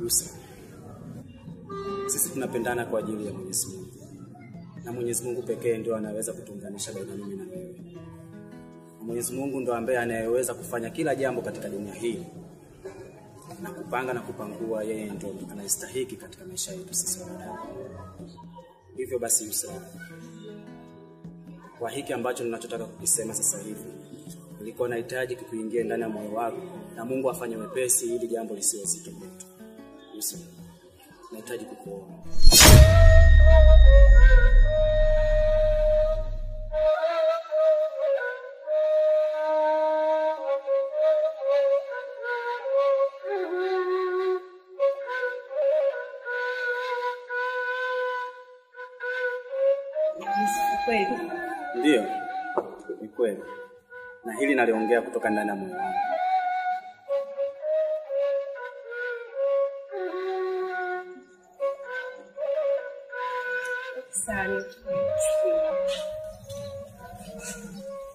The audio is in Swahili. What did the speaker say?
Yusra, sisi tunapendana kwa ajili ya Mwenyezi Mungu. Na Mwenyezi Mungu pekee ndio anaweza kutuunganisha baina mimi na wewe. Mwenyezi Mungu ndio ambaye anayeweza kufanya kila jambo katika dunia hii. Na kupanga na kupangua, yeye ndio anastahili katika maisha yetu sisi wanadamu. Hivyo basi Yusra, kwa hiki ambacho ninachotaka kukisema sasa hivi, nilikuwa nahitaji kukuingia ndani ya moyo wako na Mungu afanye wepesi ili jambo lisiwe zito kwetu. Yusra, nahitaji kukuoa. Ndio, ni kweli. Na hili naliongea kutoka ndani ya moyo wangu. Sana.